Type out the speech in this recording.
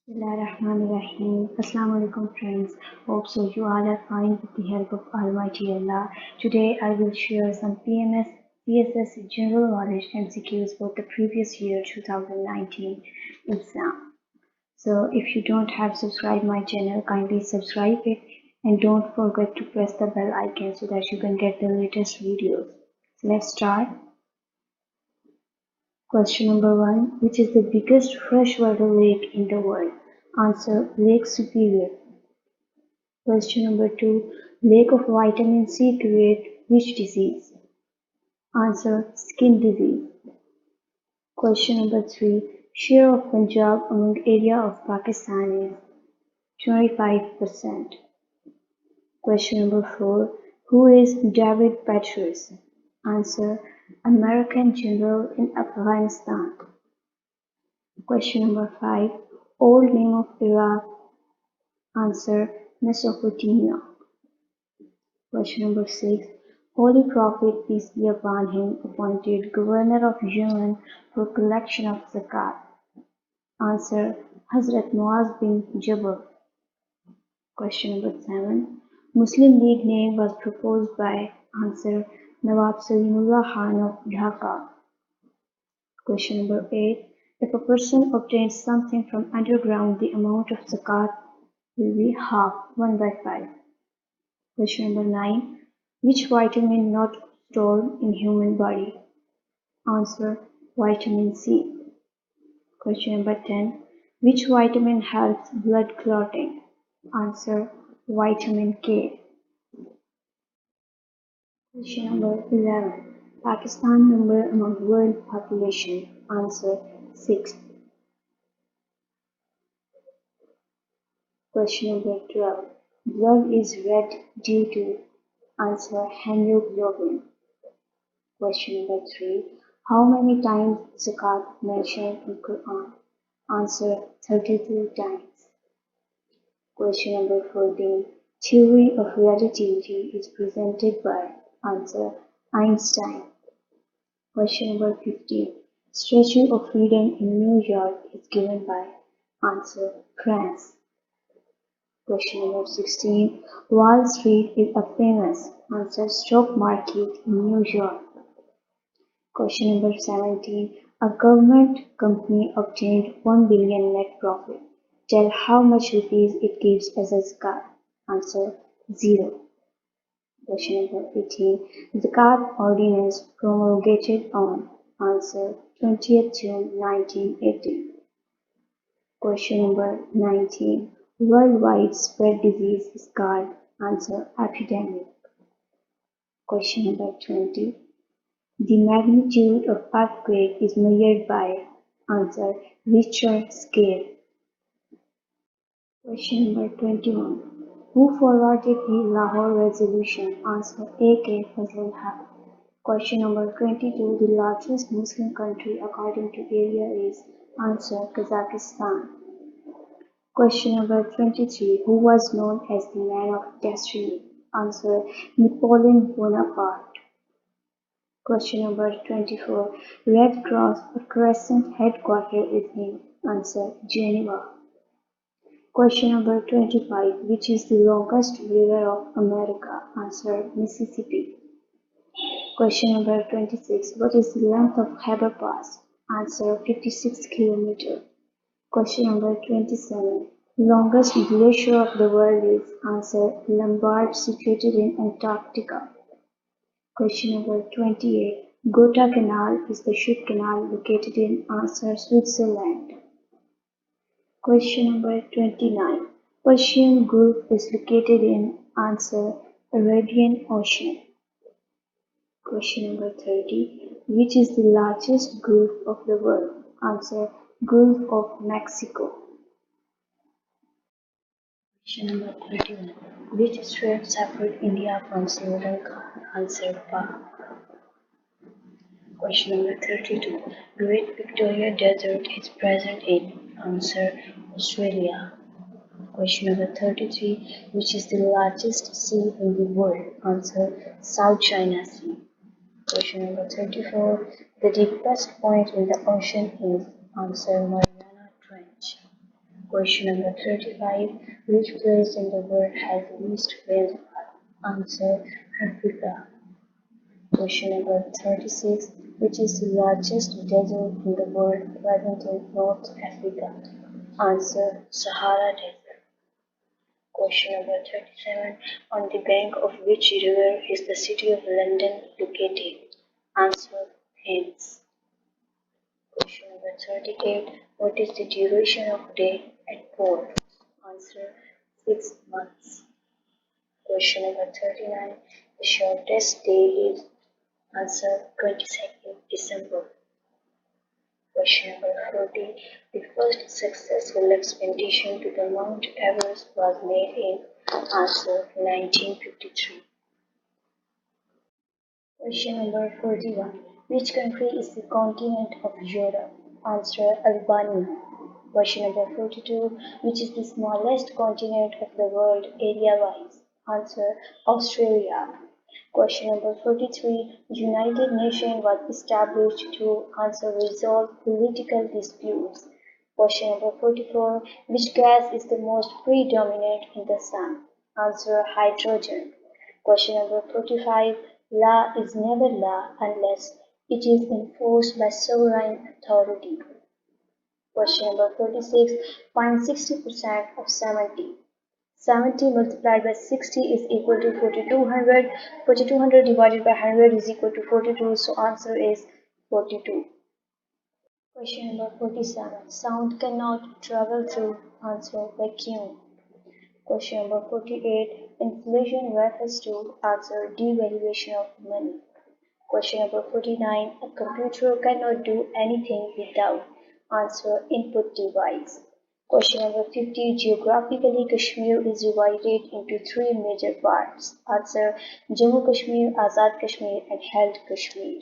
Bismillahirrahmanirrahim. Assalamu alaikum friends. Hope so you all are fine with the help of Almighty Allah. Today I will share some PMS CSS general knowledge MCQs for the previous year 2019 exam. So if you don't have subscribed my channel, kindly subscribe it and don't forget to press the bell icon so that you can get the latest videos. So let's start. Question number 1. Which is the biggest freshwater lake in the world? Answer: Lake Superior. Question number 2. Lack of vitamin C create which disease? Answer: Skin disease. Question number 3. Share of Punjab among area of Pakistan is 25%. Question number 4. Who is David Petraeus? Answer: American general in Afghanistan. Question number 5. Old name of Iraq. Answer: Mesopotamia. Question number 6. Holy Prophet, peace be upon him, appointed governor of Yemen for collection of zakat. Answer: Hazrat Muaz bin Jabal. Question number 7. Muslim League name was proposed by. Answer: Nawab Salimullah Khan of Dhaka. Question number 8. If a person obtains something from underground, the amount of zakat will be half, 1 by 5. Question number 9. Which vitamin not stored in human body? Answer: Vitamin C. Question number 10. Which vitamin helps blood clotting? Answer: Vitamin K. Question number 11. Pakistan number among world population? Answer: 6. Question number 12. Blood is red due to. Answer: Hemoglobin. Question number 3. How many times zakat mentioned in Quran? Answer: 32 times. Question number 14. Theory of relativity is presented by. Answer: Einstein. Question number 15. Statue of Freedom in New York is given by. Answer: France. Question number 16. Wall Street is a famous. Answer: stock market in New York. Question number 17. A government company obtained 1 billion net profit. Tell how much rupees it gives as a zakat. Answer: 0. Question number 18. Zakat ordinance promulgated on. Answer: 20th June 1980. Question number 19. Worldwide spread disease is called. Answer: epidemic. Question number 20. The magnitude of earthquake is measured by. Answer: Richter scale. Question number 21. Who forwarded the Lahore Resolution? Answer: A.K. Fazlul Haq. Question number 22. The largest Muslim country according to area is. Answer: Kazakhstan. Question number 23. Who was known as the man of destiny? Answer: Napoleon Bonaparte. Question number 24. Red Cross or Crescent headquarters is in. Answer: Geneva. Question number 25. Which is the longest river of America? Answer: Mississippi. Question number 26. What is the length of Khyber Pass? Answer: 56 km. Question number 27. Longest glacier of the world is. Answer: Lombard, situated in Antarctica. Question number 28. Gotha Canal is the ship canal located in. Answer: Switzerland. Question number 29. Persian Gulf is located in. Answer: Arabian Ocean. Question number 30. Which is the largest gulf of the world? Answer: Gulf of Mexico. Question number 31. Which strait separate India from Sri Lanka? Answer: Pak. Question number 32. Great Victoria Desert is present in. Answer: Australia. Question number 33. Which is the largest sea in the world? Answer: South China Sea. Question number 34. The deepest point in the ocean is. Answer: Mariana Trench. Question number 35. Which place in the world has least rainfall? Answer: Africa. Question number 36. Which is the largest desert in the world present in North Africa? Answer: Sahara Desert. Question number 37. On the bank of which river is the city of London located? Answer: Thames. Question number 38. What is the duration of day at pole? Answer: 6 months. Question number 39. The shortest day is? Answer: 22nd December. Question number 40. The first successful expedition to the Mount Everest was made in? Answer: 1953. Question number 41. Which country is the continent of Europe? Answer: Albania. Question number 42. Which is the smallest continent of the world area-wise? Answer: Australia. Question number 43. The United Nations was established to? Answer: resolve political disputes. Question number 44. Which gas is the most predominant in the sun? Answer: hydrogen. Question number 45. Law is never law unless it is enforced by sovereign authority. Question number 46. Find 60% of 70. 70 multiplied by 60 is equal to 4200. 4200 divided by 100 is equal to 42. So answer is 42. Question number 47. Sound cannot travel through? Answer: vacuum. Question number 48. Inflation refers to? Answer: devaluation of money. Question number 49. A computer cannot do anything without? Answer: input device. Question number 50. Geographically, Kashmir is divided into three major parts. Answer: Jammu Kashmir, Azad Kashmir, and Held Kashmir.